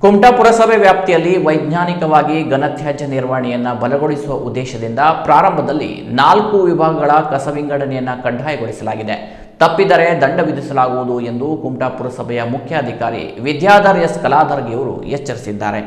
ಕುಮಟಾ ಪುರಸಭೆ ವ್ಯಾಪ್ತಿಯಲ್ಲಿ ವೈಜ್ಞಾನಿಕವಾಗಿ ಘನತ್ಯಾಜ್ಯ ನಿರ್ವಹಣೆಯನ್ನು ಬಲಗೊಳಿಸುವ ಉದ್ದೇಶದಿಂದ ಪ್ರಾರಂಭದಲ್ಲಿ 4 ವಿಭಾಗಗಳ ಕಸ ವಿಂಗಡಣೆಯನ್ನು ಕಡ್ಡಾಯಗೊಳಿಸಲಾಗಿದೆ. ತಪ್ಪಿದರೆ ದಂಡ ವಿಧಿಸಲಾಗುವುದು ಎಂದು ಕುಮಟಾ ಪುರಸಭೆಯ ಮುಖ್ಯಾಧಿಕಾರಿ ವಿದ್ಯಾಧರ್ ಎಸ್ ಕಲಾದರ್ಗಿ ಅವರು ಎಚ್ಚರಿಸಿದ್ದಾರೆ.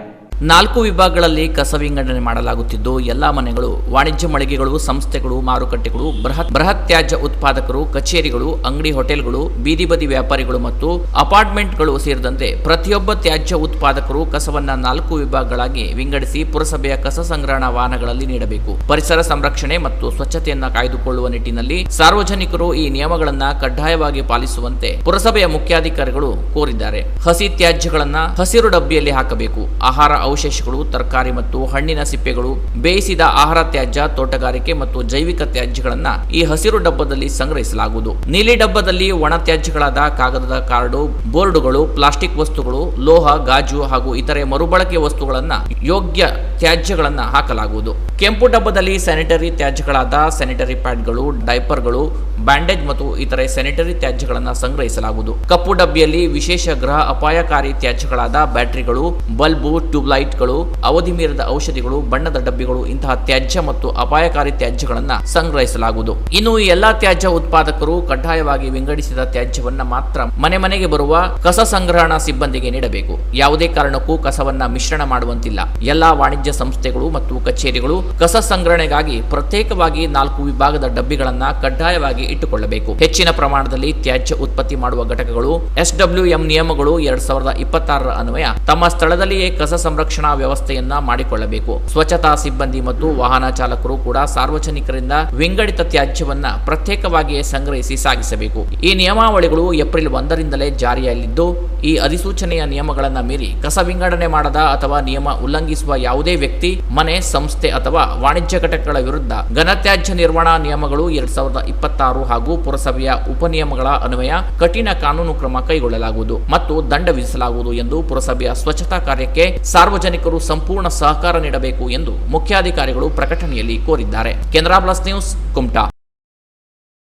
4 ವಿಭಾಗಗಳಲ್ಲಿ ಕಸ ವಿಂಗಡಣೆ ಮಾಡಲಾಗುತ್ತಿದ್ದು ಎಲ್ಲ ಮನೆಗಳು, ವಾಣಿಜ್ಯ ಮಳಿಗೆಗಳು, ಸಂಸ್ಥೆಗಳು, ಮಾರುಕಟ್ಟೆಗಳು, ಬೃಹತ್ ತ್ಯಾಜ್ಯ ಉತ್ಪಾದಕರು, ಕಚೇರಿಗಳು, ಅಂಗಡಿ, ಹೋಟೆಲ್ಗಳು, ಬೀದಿ ಬದಿ ವ್ಯಾಪಾರಿಗಳು ಮತ್ತು ಅಪಾರ್ಟ್ಮೆಂಟ್ಗಳು ಸೇರಿದಂತೆ ಪ್ರತಿಯೊಬ್ಬ ತ್ಯಾಜ್ಯ ಉತ್ಪಾದಕರು ಕಸವನ್ನ 4 ವಿಭಾಗಗಳಾಗಿ ವಿಂಗಡಿಸಿ ಪುರಸಭೆಯ ಕಸ ಸಂಗ್ರಹಣಾ ವಾಹನಗಳಲ್ಲಿ ನೀಡಬೇಕು. ಪರಿಸರ ಸಂರಕ್ಷಣೆ ಮತ್ತು ಸ್ವಚ್ಛತೆಯನ್ನ ಕಾಯ್ದುಕೊಳ್ಳುವ ನಿಟ್ಟಿನಲ್ಲಿ ಸಾರ್ವಜನಿಕರು ಈ ನಿಯಮಗಳನ್ನ ಕಡ್ಡಾಯವಾಗಿ ಪಾಲಿಸುವಂತೆ ಪುರಸಭೆಯ ಮುಖ್ಯಾಧಿಕಾರಿಗಳು ಕೋರಿದ್ದಾರೆ. ಹಸಿ ತ್ಯಾಜ್ಯಗಳನ್ನ ಹಸಿರು ಡಬ್ಬಿಯಲ್ಲಿ ಹಾಕಬೇಕು. ಆಹಾರ ಅವಶೇಷಗಳು, ತರಕಾರಿ ಮತ್ತು ಹಣ್ಣಿನ ಸಿಪ್ಪೆಗಳು, ಬೇಯಿಸಿದ ಆಹಾರ ತ್ಯಾಜ್ಯ, ತೋಟಗಾರಿಕೆ ಮತ್ತು ಜೈವಿಕ ತ್ಯಾಜ್ಯಗಳನ್ನು ಈ ಹಸಿರು ಡಬ್ಬದಲ್ಲಿ ಸಂಗ್ರಹಿಸಲಾಗುವುದು. ನೀಲಿ ಡಬ್ಬದಲ್ಲಿ ಒಣ ತ್ಯಾಜ್ಯಗಳಾದ ಕಾಗದದ ಕಾರ್ಡು, ಬೋರ್ಡುಗಳು, ಪ್ಲಾಸ್ಟಿಕ್ ವಸ್ತುಗಳು, ಲೋಹ, ಗಾಜು ಹಾಗೂ ಇತರೆ ಮರುಬಳಕೆ ವಸ್ತುಗಳನ್ನು ಯೋಗ್ಯ ತ್ಯಾಜ್ಯಗಳನ್ನು ಹಾಕಲಾಗುವುದು. ಕೆಂಪು ಡಬ್ಬದಲ್ಲಿ ಸ್ಯಾನಿಟರಿ ತ್ಯಾಜ್ಯಗಳಾದ ಸ್ಯಾನಿಟರಿ ಪ್ಯಾಡ್ಗಳು, ಡೈಪರ್ಗಳು, ಬ್ಯಾಂಡೇಜ್ ಮತ್ತು ಇತರೆ ಸ್ಯಾನಿಟರಿ ತ್ಯಾಜ್ಯಗಳನ್ನು ಸಂಗ್ರಹಿಸಲಾಗುವುದು. ಕಪ್ಪು ಡಬ್ಬಿಯಲ್ಲಿ ವಿಶೇಷ ಗೃಹ ಅಪಾಯಕಾರಿ ತ್ಯಾಜ್ಯಗಳಾದ ಬ್ಯಾಟರಿಗಳು, ಬಲ್ಬು, ಟ್ಯೂಬ್ಲೈಟ್ಗಳು, ಅವಧಿ ಮೀರಿದ ಔಷಧಿಗಳು, ಬಣ್ಣದ ಡಬ್ಬಿಗಳು ಇಂತಹ ತ್ಯಾಜ್ಯ ಮತ್ತು ಅಪಾಯಕಾರಿ ತ್ಯಾಜ್ಯಗಳನ್ನು ಸಂಗ್ರಹಿಸಲಾಗುವುದು. ಇನ್ನು ಈ ಎಲ್ಲಾ ತ್ಯಾಜ್ಯ ಉತ್ಪಾದಕರು ಕಡ್ಡಾಯವಾಗಿ ವಿಂಗಡಿಸಿದ ತ್ಯಾಜ್ಯವನ್ನ ಮಾತ್ರ ಮನೆ ಮನೆಗೆ ಬರುವ ಕಸ ಸಂಗ್ರಹಣಾ ಸಿಬ್ಬಂದಿಗೆ ನೀಡಬೇಕು. ಯಾವುದೇ ಕಾರಣಕ್ಕೂ ಕಸವನ್ನ ಮಿಶ್ರಣ ಮಾಡುವಂತಿಲ್ಲ. ಎಲ್ಲಾ ವಾಣಿಜ್ಯ ಸಂಸ್ಥೆಗಳು ಮತ್ತು ಕಚೇರಿಗಳು ಕಸ ಸಂಗ್ರಹಣೆಗಾಗಿ ಪ್ರತ್ಯೇಕವಾಗಿ 4 ವಿಭಾಗದ ಡಬ್ಬಿಗಳನ್ನ ಕಡ್ಡಾಯವಾಗಿ ಇಟ್ಟುಕೊಳ್ಳಬೇಕು. ಹೆಚ್ಚಿನ ಪ್ರಮಾಣದಲ್ಲಿ ತ್ಯಾಜ್ಯ ಉತ್ಪತ್ತಿ ಮಾಡುವ ಘಟಕಗಳು SWM ನಿಯಮಗಳು 2026 ಅನ್ವಯ ತಮ್ಮ ಸ್ಥಳದಲ್ಲಿಯೇ ಕಸ ಸಂರಕ್ಷಣಾ ವ್ಯವಸ್ಥೆಯನ್ನ ಮಾಡಿಕೊಳ್ಳಬೇಕು. ಸ್ವಚ್ಛತಾ ಸಿಬ್ಬಂದಿ ಮತ್ತು ವಾಹನ ಚಾಲಕರು ಕೂಡ ಸಾರ್ವಜನಿಕರಿಂದ ವಿಂಗಡಿತ ತ್ಯಾಜ್ಯವನ್ನ ಪ್ರತ್ಯೇಕವಾಗಿಯೇ ಸಂಗ್ರಹಿಸಿ ಸಾಗಿಸಬೇಕು. ಈ ನಿಯಮಾವಳಿಗಳು ಏಪ್ರಿಲ್ 1ರಿಂದಲೇ ಜಾರಿಯಲ್ಲಿದ್ದು, ಈ ಅಧಿಸೂಚನೆಯ ನಿಯಮಗಳನ್ನು ಮೀರಿ ಕಸ ವಿಂಗಡಣೆ ಮಾಡದ ಅಥವಾ ನಿಯಮ ಉಲ್ಲಂಘಿಸುವ ಯಾವುದೇ ವ್ಯಕ್ತಿ, ಮನೆ, ಸಂಸ್ಥೆ ಅಥವಾ ವಾಣಿಜ್ಯ ಘಟಕಗಳ ವಿರುದ್ಧ ಘನತ್ಯಾಜ್ಯ ನಿರ್ವಹಣಾ ನಿಯಮಗಳು 2026 ಹಾಗೂ ಪುರಸಭೆಯ ಉಪನಿಯಮಗಳ ಅನ್ವಯ ಕಠಿಣ ಕಾನೂನು ಕ್ರಮ ಕೈಗೊಳ್ಳಲಾಗುವುದು ಮತ್ತು ದಂಡ ವಿಧಿಸಲಾಗುವುದು ಎಂದು ಪುರಸಭೆಯ ಸ್ವಚ್ಛತಾ ಕಾರ್ಯಕ್ಕೆ ಸಾರ್ವಜನಿಕರು ಸಂಪೂರ್ಣ ಸಹಕಾರ ನೀಡಬೇಕು ಎಂದು ಮುಖ್ಯಾಧಿಕಾರಿಗಳು ಪ್ರಕಟಣೆಯಲ್ಲಿ ಕೋರಿದ್ದಾರೆ. Canara plus news, Kumta.